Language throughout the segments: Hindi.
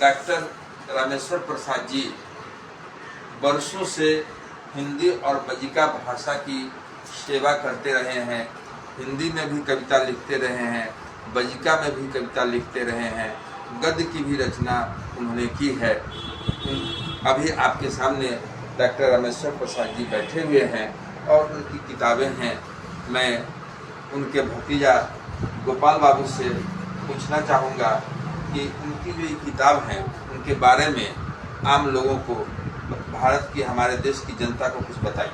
डॉक्टर रामेश्वर प्रसाद जी वर्षों से हिंदी और बजिका भाषा की सेवा करते रहे हैं। हिंदी में भी कविता लिखते रहे हैं, बजिका में भी कविता लिखते रहे हैं, गद्य की भी रचना उन्होंने की है। अभी आपके सामने डॉक्टर रामेश्वर प्रसाद जी बैठे हुए हैं और उनकी किताबें हैं। मैं उनके भतीजा गोपाल बाबू से पूछना चाहूँगा कि उनकी जो ये किताब है उनके बारे में आम लोगों को, भारत की, हमारे देश की जनता को कुछ बताइए।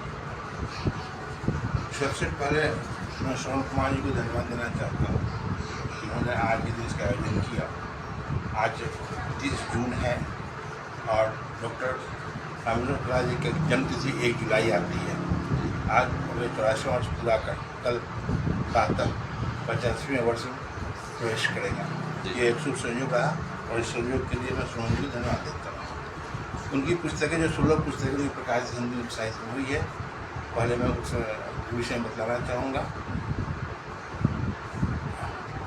सबसे पहले मैं श्रवण कुमार जी को धन्यवाद देना चाहता हूँ कि उन्होंने आज के दिन का आयोजन किया। आज 30 जून है और डॉक्टर रामेश्वर प्रसाद जी की जन्मतिथि 1 जुलाई आती है। आज पूरे 84 वर्ष पूरा कर कल प्रातः 85वें वर्ष में प्रवेश करेगा। ये एक शुभ संयोग रहा और इस संयोग के लिए मैं श्रवण जी को धन्यवाद देता हूँ। उनकी पुस्तकें जो 16 पुस्तकें की प्रकाशित हिंदी साहित्य में हुई है, पहले मैं उस विषय में बतलाना चाहूँगा।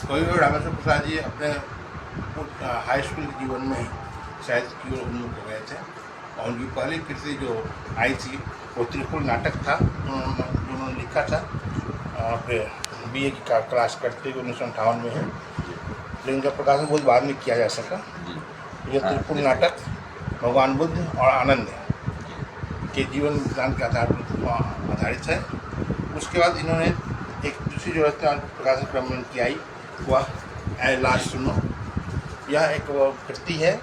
कवि रामेश्वर प्रसाद जी अपने हाई स्कूल के जीवन में ही साहित्य की ओर उन्मुख हो गए थे और उनकी पहली कृति जो आई थी वो त्रिपुल नाटक था जो उन्होंने लिखा था। फिर BA की क्लास करते हुए 1958 में है, लेकिन उनका प्रकाशन बहुत बाद में किया जा सका। यह त्रिपुल नाटक भगवान बुद्ध और आनंद के जीवन वृत्तांत के आधार पर आधारित है। उसके बाद इन्होंने एक दूसरी जो रचना प्रकाशन क्रम में की आई वह ऐ लाश सुनो। यह एक कृति है,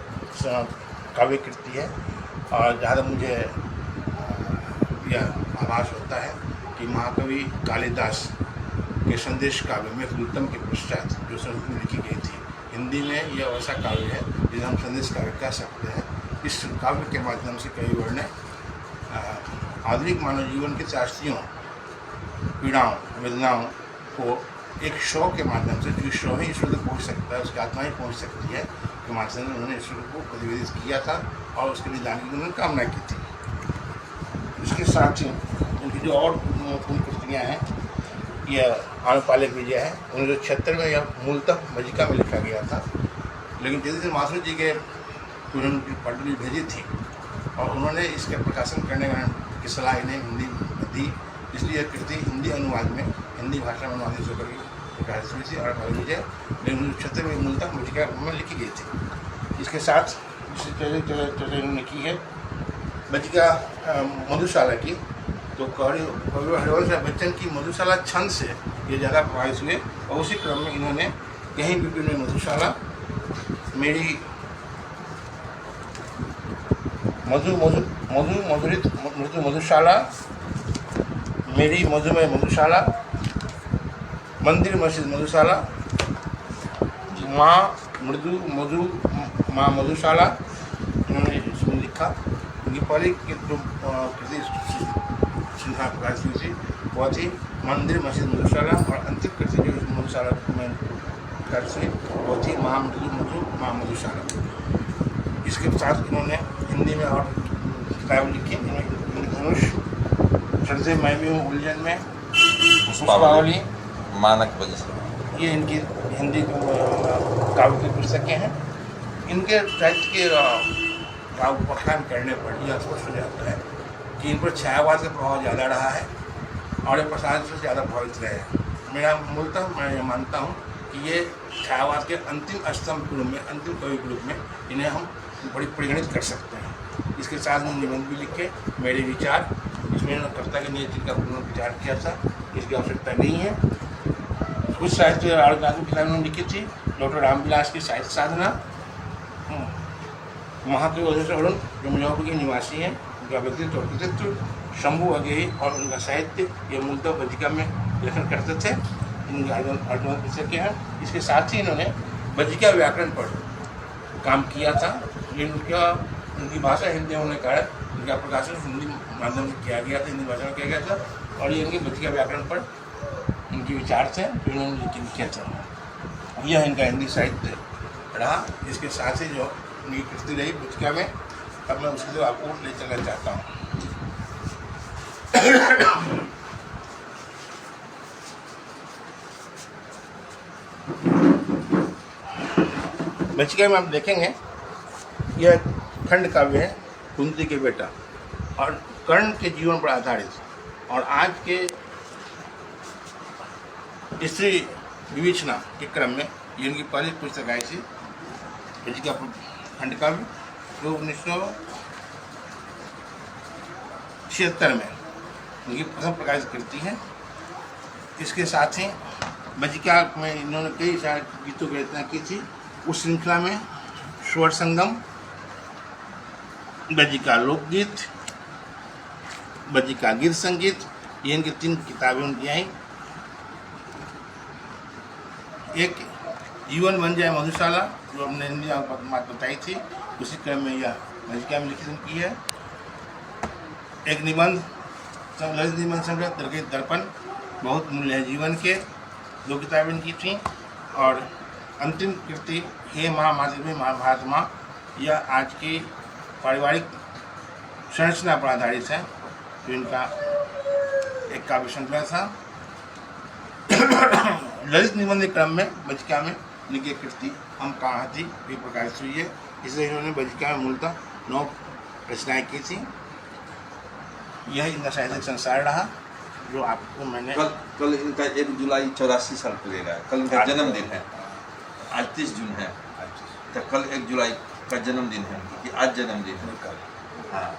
काव्य कृति है और जहाँ मुझे यह आभास होता है कि महाकवि कालिदास के संदेश काव्य में गौतम के पश्चात जो संस्कृत में लिखी गई थी, हिंदी में यह वैसा काव्य है जिसे हम संदेश काव्य कह सकते हैं। इस काव्य के माध्यम से कविवर ने आधुनिक मानव जीवन के शास्त्रियों पीड़ाओं वेदनाओं को एक शव के माध्यम से, जो शव ही ईश्वर तक पहुँच सकता है, उसकी आत्मा ही पहुँच सकती है, के माध्यम से उन्होंने ईश्वर को प्रतिवेदित किया था और उसके निदान की उन्होंने कामना की थी। इसके साथ ही उनकी जो और पूर्ण कृतियाँ हैं, यह आनुपालिक विजय है। 1976 में यह मूलतः बजिका में लिखा गया था, लेकिन जैसे माथुर जी के उन्होंने पटरी भेजी थी और उन्होंने इसके प्रकाशन करने की सलाह इन्हें हिंदी में दी, इसलिए यह कृति हिंदी अनुवाद में, हिंदी भाषा में अनुवादित होकर प्रकाशित हुई थी और विजय 1976 में मूलतः बजिका में लिखी गई थी। इसके साथ इन्होंने की है बजिका मधुशाला की, तो कवि हरिवंश बच्चन की मधुशाला छंद से ये ज़्यादा प्रभावित हुए और उसी क्रम में इन्होंने कहीं विभिन्न मधुशाला, मेरी मधुरित मृदु मधुशाला, मेरी मधुमय मधुशाला, मंदिर मस्जिद मधुशाला, माँ मधुशाला इन्होंने इसमें लिखा। उनकी पहली जो कृति श्रृंखला प्रकाशित हुई थी वह थी मंदिर मस्जिद मधुशाला और अंतिम कृति जो मधुशाला में प्रकाशित हुई वह थी माँ मधुशाला। इसके साथ इन्होंने हिंदी में और किताब लिखी। धनुष, चलते मैं भी हूँ उलझन में, पुष्पावली, मानक बजिका, ये इनकी हिंदी काव्य की पुस्तकें हैं। इनके साहित्य के उपाख्यान करने पर यह स्पष्ट हो जाता है कि इन पर छायावाद का प्रभाव ज़्यादा रहा है और ये प्रसाद से ज़्यादा प्रभावित रहे हैं। मेरा मूलतः मैं ये मानता हूँ कि ये छायावाद के अंतिम स्तंभ ग्रुप में, अंतिम कवि ग्रुप में इन्हें हम बड़ी परिगणित कर सकते हैं। इसके साथ में निबंध भी लिखे, मेरे विचार, इसमें कर्ता की नियति का पुनर्विचार किया था, इसकी आवश्यकता नहीं है। कुछ साहित्य आलोचनात्मक किताबें उन्होंने लिखी थी। डॉक्टर रामविलास की साहित्य साधना, महाकवि वशिष्ठ अरुण जो मुजफ्फरपुर के निवासी हैं, उनका व्यक्तित्व और कृतित्व, शंभू अगेही और उनका साहित्य, ये मूलतः बजिका में लेखन करते थे। इनके आलोचनात्मक पुस्तकें हैं। इसके साथ ही इन्होंने बजिका व्याकरण पर काम किया था। उनकी भाषा हिंदी होने के कारण इनका प्रकाशन हिंदी माध्यम से किया गया था, हिंदी भाषा में किया गया था और ये इनके बजिका व्याकरण पर इनके विचार थे जो इन्होंने लिखे थे। यह इनका हिंदी साहित्य रहा। इसके साथ ही जो उनकी कृति रही बजिका में, अब मैं उसकी तो आपको ले चलना चाहता हूँ। बजिका में आप देखेंगे यह खंड काव्य है कुंती के बेटा और कर्ण के जीवन पर आधारित। और आज के स्त्री विवेचना के क्रम में ये उनकी पहली पुस्तक आई थी बजिका खंड काव्य, जो 1976 में उनकी प्रथम प्रकाशित कृति है। इसके साथ ही बजिका में इन्होंने कई सारे गीतों की रचना की थी। उस श्रृंखला में स्वर संगम, बजिका लोकगीत, बजिका गीत संगीत, ये इनकी 3 किताबें उनकी आई। एक जीवन बन जाए मधुशाला, जो हमने हिंदी में बात बताई थी, उसी क्रम में यह बजिका में लिखित की है। एक निबंध ललित निबंध संग्रह दर्गित दर्पण, बहुत मूल्य है जीवन के, 2 किताबें इनकी थी। और अंतिम कृति हे माँ मातृभूमि महाभारत माँ, यह आज की पारिवारिक संरचना पर आधारित है, जो इनका एक काव्य श्रृंखला था। ललित निबंध क्रम में बजिका में लिखी कृति हम कहाँ थी भी प्रकाशित हुई है। इसलिए इन्होंने बजिका में मूलतः 9 रचनाएं की थी। यह इनका साहित्यिक संसार रहा, जो आपको मैंने कल इनका 1 जुलाई 84 साल पूरेगा। कल इनका जन्मदिन है, आज 30 जून है, तो कल 1 जुलाई का जन्मदिन है, कि आज जन्मदिन है। हाँ,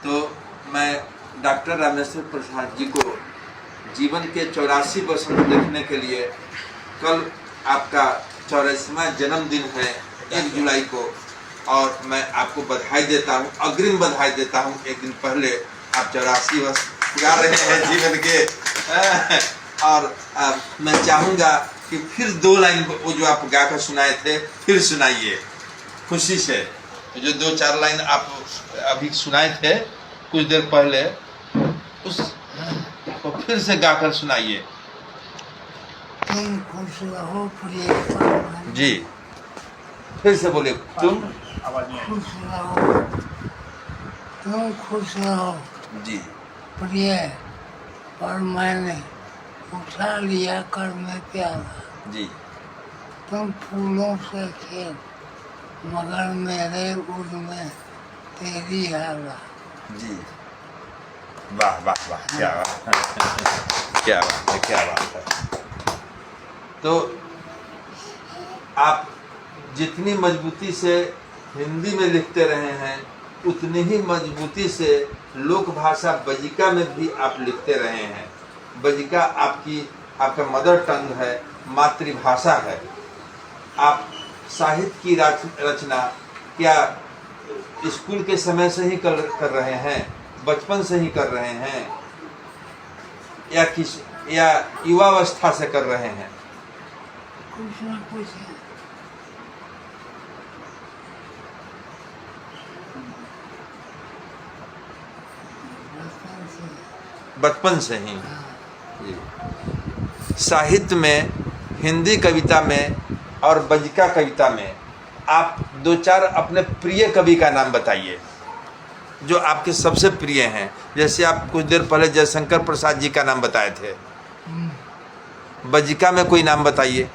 तो मैं डॉक्टर रामेश्वर प्रसाद जी को जीवन के 84 वर्ष देखने के लिए, कल आपका 84वां जन्मदिन है 1 जुलाई को, और मैं आपको बधाई देता हूँ, अग्रिम बधाई देता हूँ। एक दिन पहले आप 84 वर्ष गा रहे हैं जीवन के। और मैं चाहूँगा कि फिर 2 लाइन वो जो आप गा कर सुनाए थे फिर सुनाइए खुशी से। जो 2-4 लाइन आप अभी सुनाए थे कुछ देर पहले, उस तो फिर से गाकर सुनाइए। तुम खुश रहो प्रिय जी, फिर से बोले। तुम खुश रहो, तुम खुश रहो जी प्रिय, और मैंने उठा लिया कर में प्यारा। जी तुम फूलों से खेल, मगर मेरे उड़ में तेरी हाला। जी, वाह वाह वाह, क्या बात है, क्या बात है, क्या बात है। तो आप जितनी मजबूती से हिंदी में लिखते रहे हैं, उतनी ही मजबूती से लोक भाषा बजिका में भी आप लिखते रहे हैं। बजिका आपका मदर टंग है, मातृभाषा है। आप साहित्य की रचना क्या स्कूल के समय से ही कर रहे हैं, बचपन से ही कर रहे हैं, या युवावस्था से कर रहे हैं? कुछ ना कुछ है। बचपन से ही। साहित्य में, हिंदी कविता में और बजिका कविता में आप 2-4 अपने प्रिय कवि का नाम बताइए, जो आपके सबसे प्रिय हैं। जैसे आप कुछ देर पहले जयशंकर प्रसाद जी का नाम बताए थे, बजिका में कोई नाम बताइए।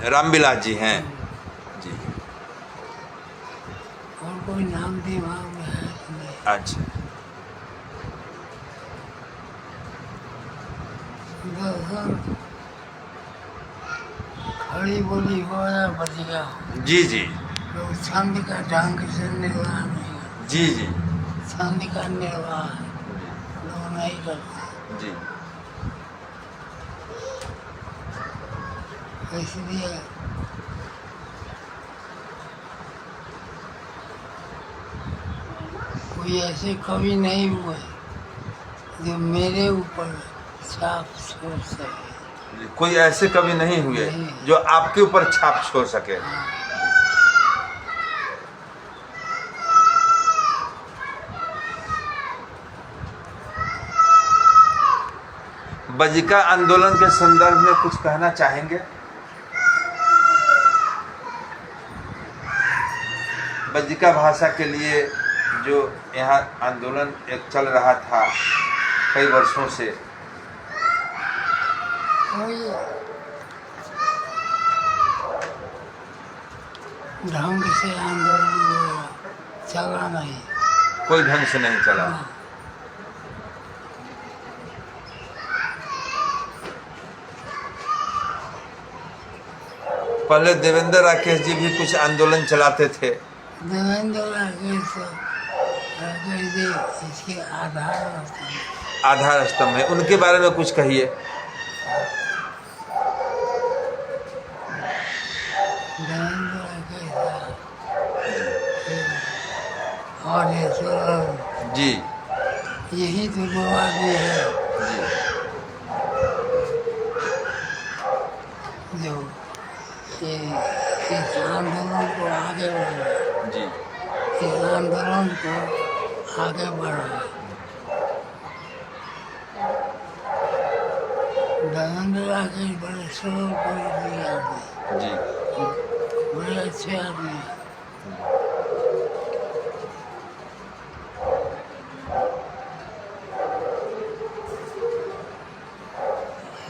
रामविलास जी हैं जी। और कोई नाम दिमाग में है नहीं। अच्छा, दरअसल खड़ी बोली हो या बजिया हो, जी जी तो छंद का ढंग से निर्वाह नहीं है। जी जी छंद का निर्वाह लोग नहीं करते, जी। इसलिए कोई ऐसे कवि नहीं हुए जो मेरे ऊपर छाप छोड़ सके। कोई ऐसे कवि नहीं हुए नहीं। जो आपके ऊपर छाप छोड़ सके। बजिका आंदोलन के संदर्भ में कुछ कहना चाहेंगे? बजिका भाषा के लिए जो यहाँ आंदोलन एक चल रहा था, कई वर्षों से? कोई ढंग से आंदोलन चला नहीं। कोई ढंग से नहीं चला। पहले देवेंद्र राकेश जी भी कुछ आंदोलन चलाते थे। देवेंद्र राकेश जी इसके आधार स्तंभ। आधार स्तंभ है, उनके बारे में कुछ कहिए। देवेंद्र राकेश और ईश्वर जी यही तो जवाबी है जी जो इस आंदोलन को आगे बढ़ाए, जी इस आंदोलन को आगे बढ़ाए। देवेंद्र राकेश बड़े सरल परिचय आदमी, जी बड़े अच्छे आदमी हैं।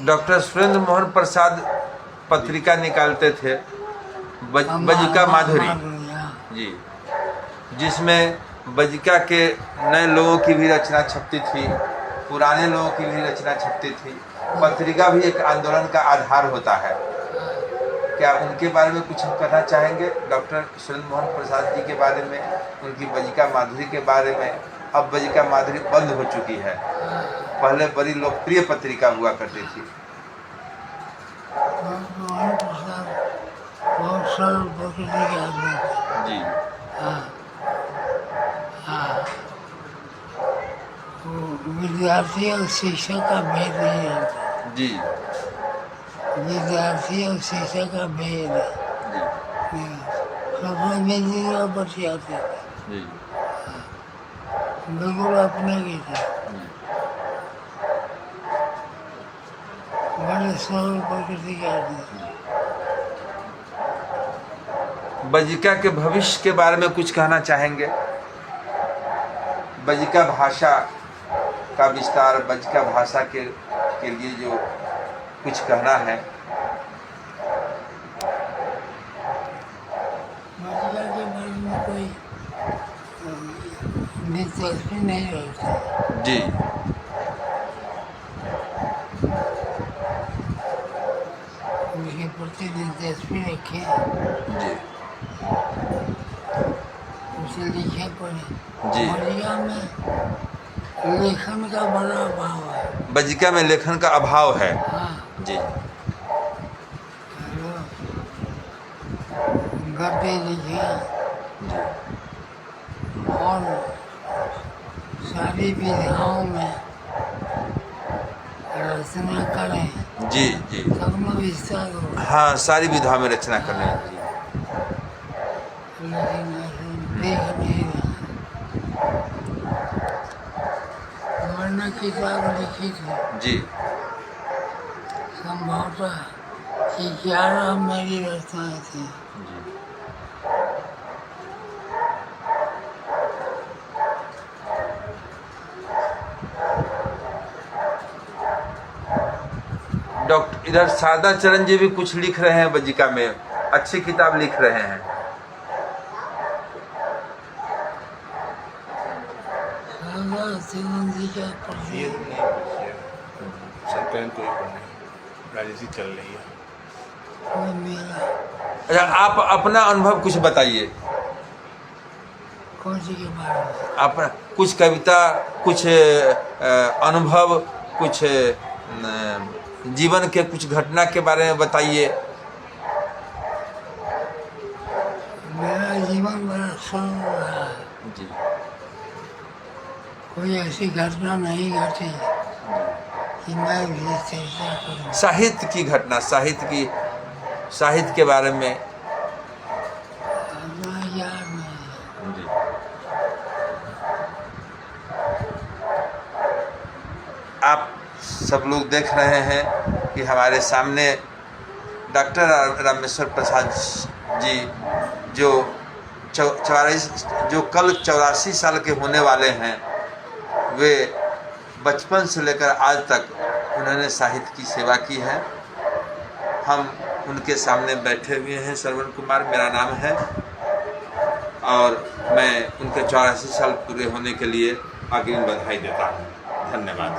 डॉक्टर सुरेंद्र मोहन प्रसाद पत्रिका निकालते थे, बजिका माधुरी जी, जिसमें बजिका के नए लोगों की भी रचना छपती थी, पुराने लोगों की भी रचना छपती थी। पत्रिका भी एक आंदोलन का आधार होता है। क्या उनके बारे में कुछ हम कहना चाहेंगे? डॉक्टर सुरेंद्र मोहन प्रसाद जी के बारे में, उनकी बजिका माधुरी के बारे में। अब बजिका माधुरी बंद हो चुकी है, पहले बड़ी लोकप्रिय पत्रिका हुआ करती थी। बहुत सरल प्रकृति के आदमी थे। जी हाँ हाँ, वो विद्यार्थी और शिक्षक का भेद नहीं रहता। जी विद्यार्थी और शिक्षक का भेद जी सबसे बेजिया बचियाते थे, जी बिल्कुल अपने की थे, बड़े सरल प्रकृति के आदमी। बजिका के भविष्य के बारे में कुछ कहना चाहेंगे? बजिका भाषा का विस्तार, बजिका भाषा के लिए जो कुछ कहना है। बजिका के बारे में कोई दिलचस्पी नहीं रखता। जी उसके प्रति दिलचस्पी रखे, जी उसे लिखे पढ़े। जी। बजिका में लेखन का बड़ा अभाव है। बजिका में लेखन का अभाव है। हाँ, जी गद्य लिखे जी और सारी विधाओं में रचना करें, जी जी तब में विस्तार हो। हाँ, सारी विधा में रचना करने जी लेकिन ऐसे देख नहीं रहा। मैंने किताब लिखी थी, जी संभवतः 11 मेरी रचनाएं थी। जी डॉक्टर इधर शारदा चरण जी भी कुछ लिख रहे हैं बजिका में, अच्छी किताब लिख रहे हैं। शारदा चरण जी का प्रति ये नहीं संकलन कोई नहीं, राजनीति चल रही है। कोई मेरा अच्छा, आप अपना अनुभव कुछ बताइए। कौन सी के बारे में? आप कुछ कविता, कुछ अनुभव, कुछ जीवन के कुछ घटना के बारे में बताइए। मेरा जीवन बड़ा सरल रहा है। जी कोई ऐसी घटना नहीं घटी कि मैं भी चर्चा करूं। साहित्य की घटना, साहित्य के बारे में। अपना याद नहीं। जी आप सब लोग देख रहे हैं कि हमारे सामने डॉक्टर रामेश्वर प्रसाद जी जो कल 84 साल के होने वाले हैं, वे बचपन से लेकर आज तक उन्होंने साहित्य की सेवा की है। हम उनके सामने बैठे हुए हैं। श्रवण कुमार मेरा नाम है और मैं उनके 84 साल पूरे होने के लिए अग्रिम बधाई देता हूँ। धन्यवाद।